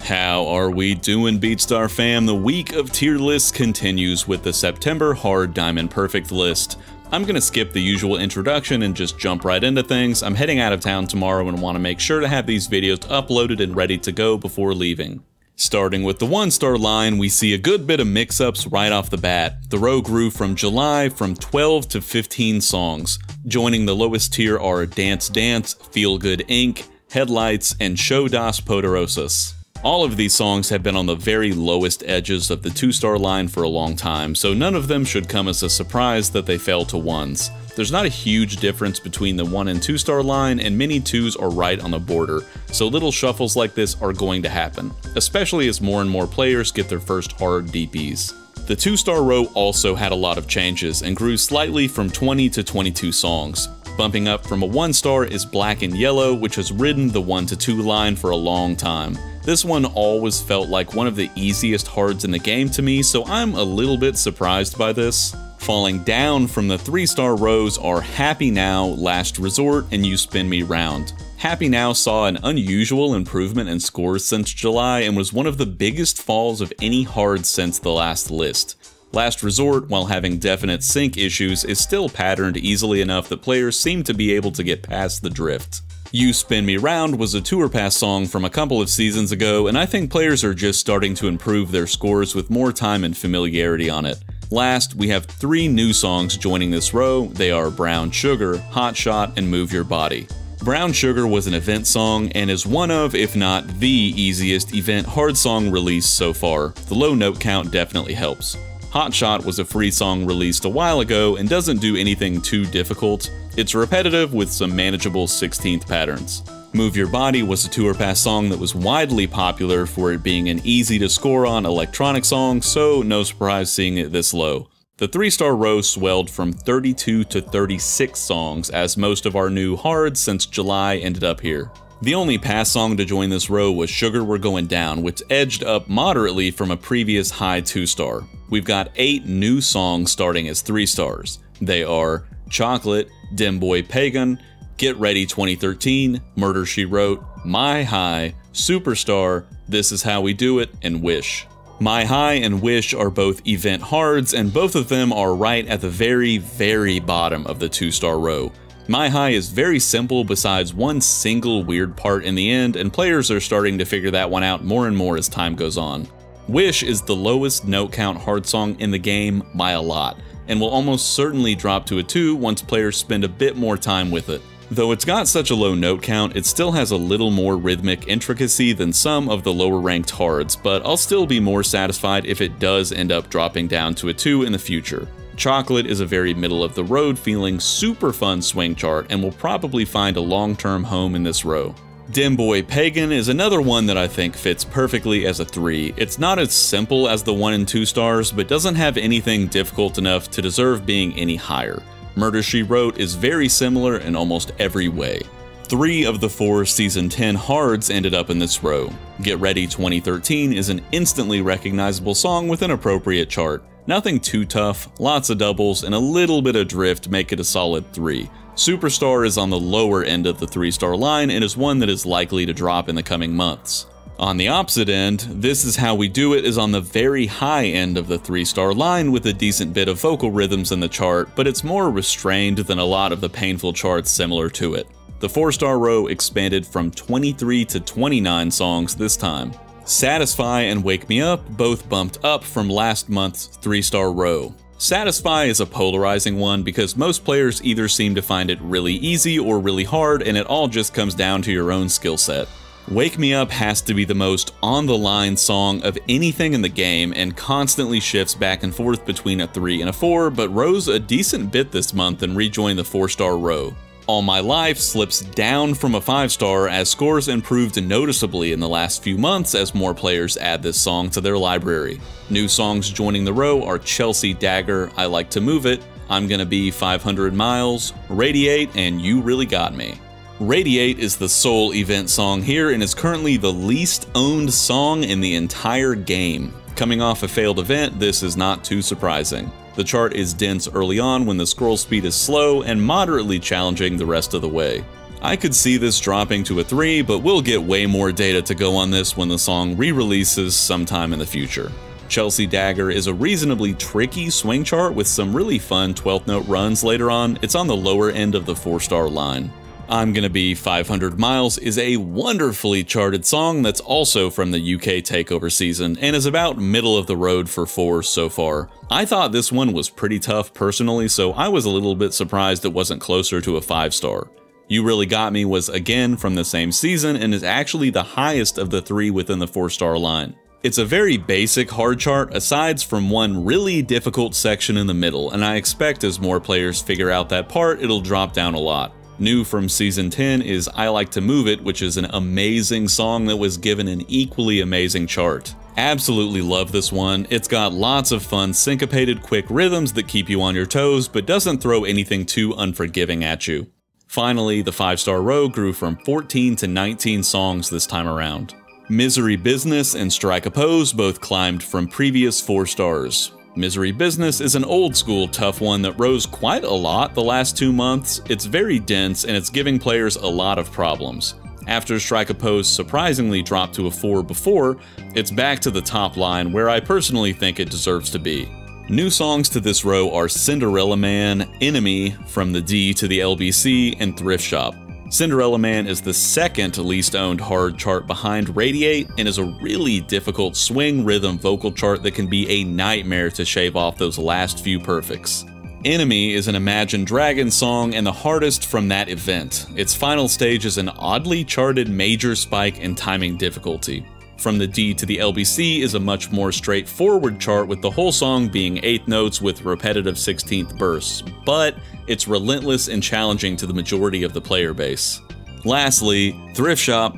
How are we doing, Beatstar fam? The week of tier lists continues with the September Hard Diamond Perfect list. I'm gonna skip the usual introduction and just jump right into things. I'm heading out of town tomorrow and want to make sure to have these videos uploaded and ready to go before leaving. Starting with the 1-star line, we see a good bit of mix-ups right off the bat. The row grew from July from 12 to 15 songs. Joining the lowest tier are Dance Dance, Feel Good Inc., Headlights, and Show Das Poderosas. All of these songs have been on the very lowest edges of the 2-star line for a long time, so none of them should come as a surprise that they fell to 1s. There's not a huge difference between the 1 and 2-star line, and many 2s are right on the border, so little shuffles like this are going to happen, especially as more and more players get their first hard DPs. The 2-star row also had a lot of changes and grew slightly from 20 to 22 songs. Bumping up from a 1-star is Black and Yellow, which has ridden the 1 to 2 line for a long time. This one always felt like one of the easiest hards in the game to me, so I'm a little bit surprised by this. Falling down from the 3-star rows are Happy Now, Last Resort, and You Spin Me Round. Happy Now saw an unusual improvement in scores since July and was one of the biggest falls of any hard since the last list. Last Resort, while having definite sync issues, is still patterned easily enough that players seem to be able to get past the drift. You Spin Me Round was a Tour Pass song from a couple of seasons ago, and I think players are just starting to improve their scores with more time and familiarity on it. Last, we have 3 new songs joining this row. They are Brown Sugar, Hot Shot, and Move Your Body. Brown Sugar was an event song and is one of, if not the easiest event hard song released so far. The low note count definitely helps. Hot Shot was a free song released a while ago and doesn't do anything too difficult. It's repetitive with some manageable 16th patterns. Move Your Body was a Tour Pass song that was widely popular for it being an easy to score on electronic song, so no surprise seeing it this low. The 3-star row swelled from 32 to 36 songs as most of our new hards since July ended up here. The only pass song to join this row was Sugar We're Going Down, which edged up moderately from a previous high 2-star. We've got 8 new songs starting as 3 stars. They are Chocolate, Dim Boy Pagan, Get Ready 2013, Murder She Wrote, My High, Superstar, This Is How We Do It, and Wish. My High and Wish are both event hards, and both of them are right at the very bottom of the 2-star row. My High is very simple besides one single weird part in the end, and players are starting to figure that one out more and more as time goes on. Wish is the lowest note count hard song in the game by a lot, and will almost certainly drop to a 2 once players spend a bit more time with it. Though it's got such a low note count, it still has a little more rhythmic intricacy than some of the lower ranked hards, but I'll still be more satisfied if it does end up dropping down to a 2 in the future. Chocolate is a very middle of the road feeling super fun swing chart and will probably find a long-term home in this row. Dim Boy Pagan is another one that I think fits perfectly as a 3. It's not as simple as the 1 and 2 stars, but doesn't have anything difficult enough to deserve being any higher. Murder She Wrote is very similar in almost every way. 3 of the 4 Season 10 hards ended up in this row. Get Ready 2013 is an instantly recognizable song with an appropriate chart. Nothing too tough, lots of doubles, and a little bit of drift make it a solid 3. Superstar is on the lower end of the 3-star line and is one that is likely to drop in the coming months. On the opposite end, This Is How We Do It is on the very high end of the 3-star line with a decent bit of vocal rhythms in the chart, but it's more restrained than a lot of the painful charts similar to it. The 4-star row expanded from 23 to 29 songs this time. Satisfy and Wake Me Up both bumped up from last month's 3-star row. Satisfy is a polarizing one because most players either seem to find it really easy or really hard, and it all just comes down to your own skill set. Wake Me Up has to be the most on-the-line song of anything in the game and constantly shifts back and forth between a 3 and a 4, but rose a decent bit this month and rejoined the 4-star row. All My Life slips down from a 5-star as scores improved noticeably in the last few months as more players add this song to their library. New songs joining the row are Chelsea Dagger, I Like to Move It, I'm Gonna Be 500 Miles, Radiate, and You Really Got Me. Radiate is the sole event song here and is currently the least owned song in the entire game. Coming off a failed event, this is not too surprising. The chart is dense early on when the scroll speed is slow and moderately challenging the rest of the way. I could see this dropping to a 3, but we'll get way more data to go on this when the song re-releases sometime in the future. Chelsea Dagger is a reasonably tricky swing chart with some really fun 12th note runs later on. It's on the lower end of the 4-star line. I'm Gonna Be 500 Miles is a wonderfully charted song that's also from the UK takeover season and is about middle of the road for 4s so far. I thought this one was pretty tough personally, so I was a little bit surprised it wasn't closer to a 5-star. You Really Got Me was again from the same season and is actually the highest of the 3 within the 4-star line. It's a very basic hard chart aside from one really difficult section in the middle, and I expect as more players figure out that part, it'll drop down a lot. New from Season 10 is I Like to Move It, which is an amazing song that was given an equally amazing chart. Absolutely love this one. It's got lots of fun syncopated quick rhythms that keep you on your toes, but doesn't throw anything too unforgiving at you. Finally, the 5-star row grew from 14 to 19 songs this time around. Misery Business and Strike a Pose both climbed from previous 4 stars. Misery Business is an old school tough one that rose quite a lot the last 2 months. It's very dense and it's giving players a lot of problems. After Strike a Pose surprisingly dropped to a 4 before, it's back to the top line where I personally think it deserves to be. New songs to this row are Cinderella Man, Enemy from the D to the LBC, and Thrift Shop. Cinderella Man is the second least owned hard chart behind Radiate and is a really difficult swing rhythm vocal chart that can be a nightmare to shave off those last few perfects. Enemy is an Imagine Dragons song and the hardest from that event. Its final stage is an oddly charted major spike in timing difficulty. From the D to the LBC is a much more straightforward chart with the whole song being 8th notes with repetitive 16th bursts, but it's relentless and challenging to the majority of the player base. Lastly, Thrift Shop.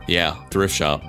Yeah, Thrift Shop.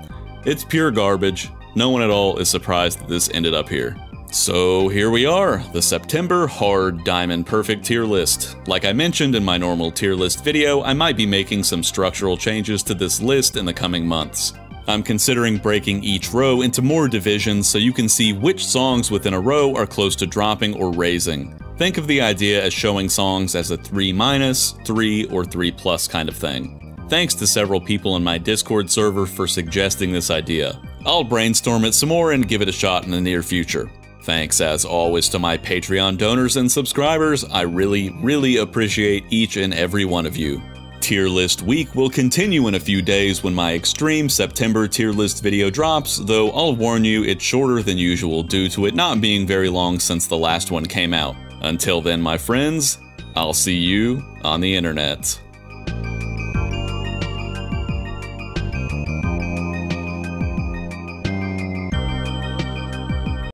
It's pure garbage. No one at all is surprised that this ended up here. So here we are, the September Hard Diamond Perfect tier list. Like I mentioned in my normal tier list video, I might be making some structural changes to this list in the coming months. I'm considering breaking each row into more divisions so you can see which songs within a row are close to dropping or raising. Think of the idea as showing songs as a 3-, 3, or 3+ kind of thing. Thanks to several people in my Discord server for suggesting this idea. I'll brainstorm it some more and give it a shot in the near future. Thanks as always to my Patreon donors and subscribers. I really appreciate each and every one of you. Tier list week will continue in a few days when my extreme September tier list video drops, though I'll warn you it's shorter than usual due to it not being very long since the last one came out. Until then, my friends, I'll see you on the internet.